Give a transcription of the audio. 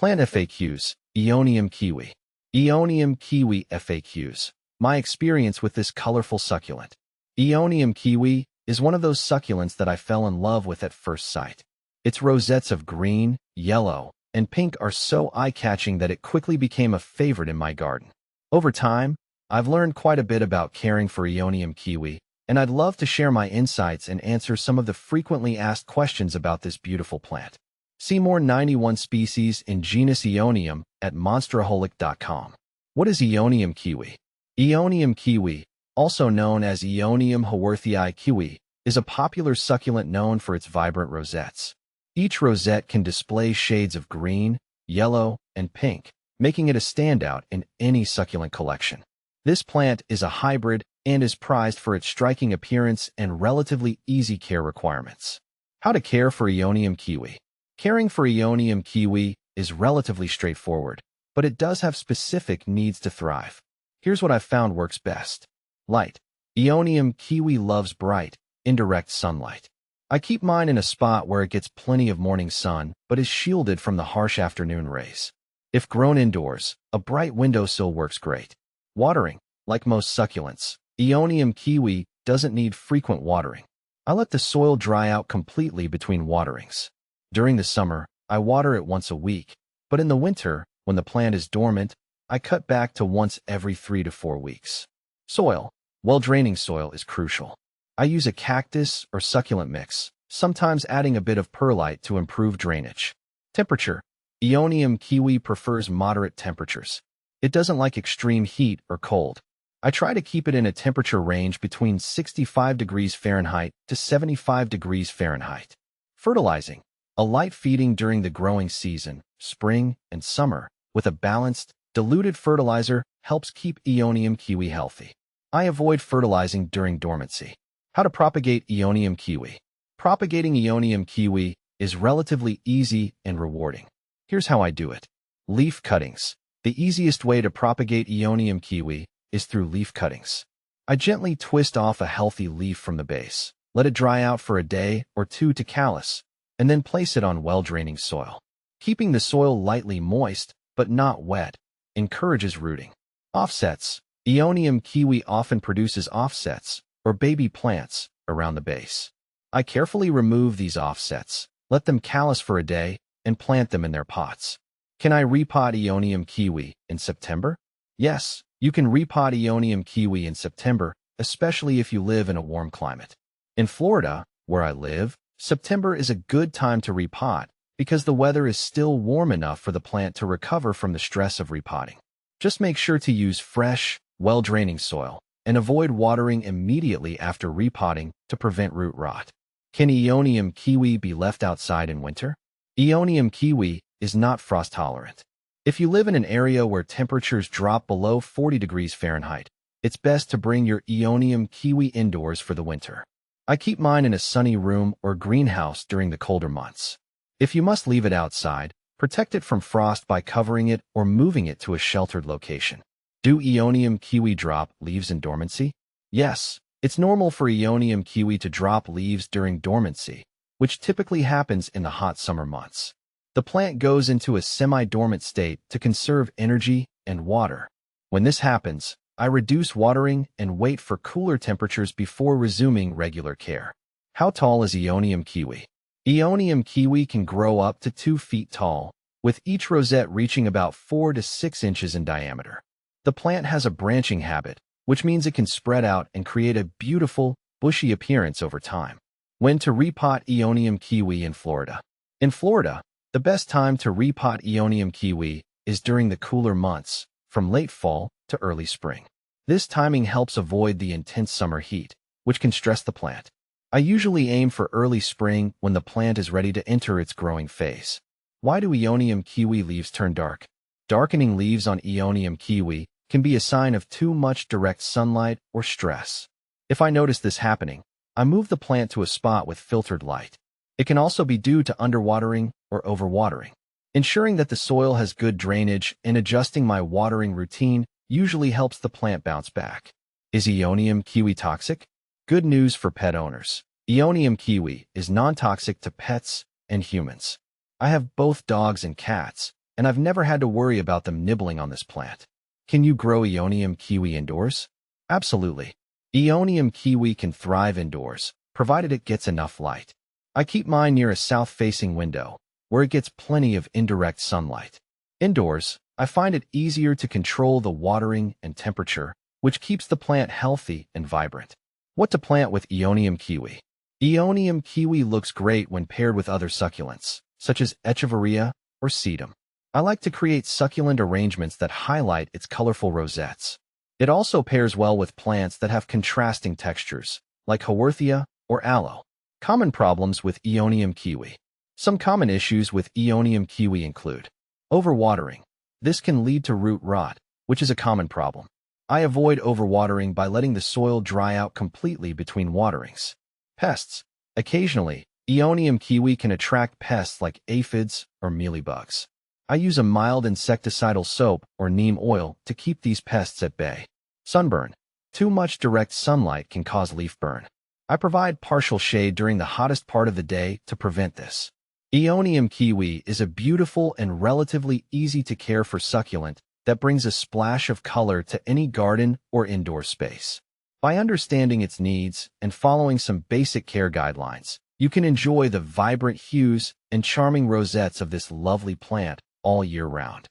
Plant FAQs, Aeonium kiwi. Aeonium kiwi FAQs. My experience with this colorful succulent. Aeonium kiwi is one of those succulents that I fell in love with at first sight. Its rosettes of green, yellow, and pink are so eye-catching that it quickly became a favorite in my garden. Over time, I've learned quite a bit about caring for Aeonium kiwi, and I'd love to share my insights and answer some of the frequently asked questions about this beautiful plant. See more 91 species in genus Aeonium at monsteraholic.com. What is Aeonium kiwi? Aeonium kiwi, also known as Aeonium haworthii kiwi, is a popular succulent known for its vibrant rosettes. Each rosette can display shades of green, yellow, and pink, making it a standout in any succulent collection. This plant is a hybrid and is prized for its striking appearance and relatively easy care requirements. How to care for Aeonium kiwi. Caring for Aeonium kiwi is relatively straightforward, but it does have specific needs to thrive. Here's what I've found works best. Light. Aeonium kiwi loves bright, indirect sunlight. I keep mine in a spot where it gets plenty of morning sun, but is shielded from the harsh afternoon rays. If grown indoors, a bright windowsill works great. Watering. Like most succulents, Aeonium kiwi doesn't need frequent watering. I let the soil dry out completely between waterings. During the summer, I water it once a week, but in the winter, when the plant is dormant, I cut back to once every 3 to 4 weeks. Soil. Well-draining soil is crucial. I use a cactus or succulent mix, sometimes adding a bit of perlite to improve drainage. Temperature. Aeonium kiwi prefers moderate temperatures. It doesn't like extreme heat or cold. I try to keep it in a temperature range between 65 degrees Fahrenheit to 75 degrees Fahrenheit. Fertilizing. A light feeding during the growing season, spring and summer, with a balanced, diluted fertilizer helps keep Aeonium kiwi healthy. I avoid fertilizing during dormancy. How to propagate Aeonium kiwi. Propagating Aeonium kiwi is relatively easy and rewarding. Here's how I do it. Leaf cuttings. The easiest way to propagate Aeonium kiwi is through leaf cuttings. I gently twist off a healthy leaf from the base, let it dry out for a day or two to callus, and then place it on well-draining soil. Keeping the soil lightly moist, but not wet, encourages rooting. Offsets. Aeonium kiwi often produces offsets, or baby plants, around the base. I carefully remove these offsets, let them callus for a day, and plant them in their pots. Can I repot Aeonium kiwi in September? Yes, you can repot Aeonium kiwi in September, especially if you live in a warm climate. In Florida, where I live, September is a good time to repot because the weather is still warm enough for the plant to recover from the stress of repotting. Just make sure to use fresh, well-draining soil and avoid watering immediately after repotting to prevent root rot. Can Aeonium kiwi be left outside in winter? Aeonium kiwi is not frost-tolerant. If you live in an area where temperatures drop below 40 degrees Fahrenheit, it's best to bring your Aeonium kiwi indoors for the winter. I keep mine in a sunny room or greenhouse during the colder months. If you must leave it outside, protect it from frost by covering it or moving it to a sheltered location. Do Aeonium kiwi drop leaves in dormancy? Yes, it's normal for Aeonium kiwi to drop leaves during dormancy, which typically happens in the hot summer months. The plant goes into a semi-dormant state to conserve energy and water. When this happens, I reduce watering and wait for cooler temperatures before resuming regular care. How tall is Aeonium kiwi? Aeonium kiwi can grow up to 2 feet tall, with each rosette reaching about 4 to 6 inches in diameter. The plant has a branching habit, which means it can spread out and create a beautiful, bushy appearance over time. When to repot Aeonium kiwi in Florida? In Florida, the best time to repot Aeonium kiwi is during the cooler months, from late fall to early spring. This timing helps avoid the intense summer heat, which can stress the plant. I usually aim for early spring when the plant is ready to enter its growing phase. Why do Aeonium kiwi leaves turn dark? Darkening leaves on Aeonium kiwi can be a sign of too much direct sunlight or stress. If I notice this happening, I move the plant to a spot with filtered light. It can also be due to underwatering or overwatering. Ensuring that the soil has good drainage and adjusting my watering routine usually helps the plant bounce back. Is Aeonium kiwi toxic? Good news for pet owners. Aeonium kiwi is non-toxic to pets and humans. I have both dogs and cats, and I've never had to worry about them nibbling on this plant. Can you grow Aeonium kiwi indoors? Absolutely. Aeonium kiwi can thrive indoors, provided it gets enough light. I keep mine near a south-facing window, where it gets plenty of indirect sunlight. Indoors, I find it easier to control the watering and temperature, which keeps the plant healthy and vibrant. What to plant with Aeonium kiwi? Aeonium kiwi looks great when paired with other succulents, such as Echeveria or Sedum. I like to create succulent arrangements that highlight its colorful rosettes. It also pairs well with plants that have contrasting textures, like Haworthia or Aloe. Common problems with Aeonium kiwi. Some common issues with Aeonium kiwi include overwatering. This can lead to root rot, which is a common problem. I avoid overwatering by letting the soil dry out completely between waterings. Pests. Occasionally, Aeonium kiwi can attract pests like aphids or mealybugs. I use a mild insecticidal soap or neem oil to keep these pests at bay. Sunburn. Too much direct sunlight can cause leaf burn. I provide partial shade during the hottest part of the day to prevent this. Aeonium kiwi is a beautiful and relatively easy-to-care-for succulent that brings a splash of color to any garden or indoor space. By understanding its needs and following some basic care guidelines, you can enjoy the vibrant hues and charming rosettes of this lovely plant all year round.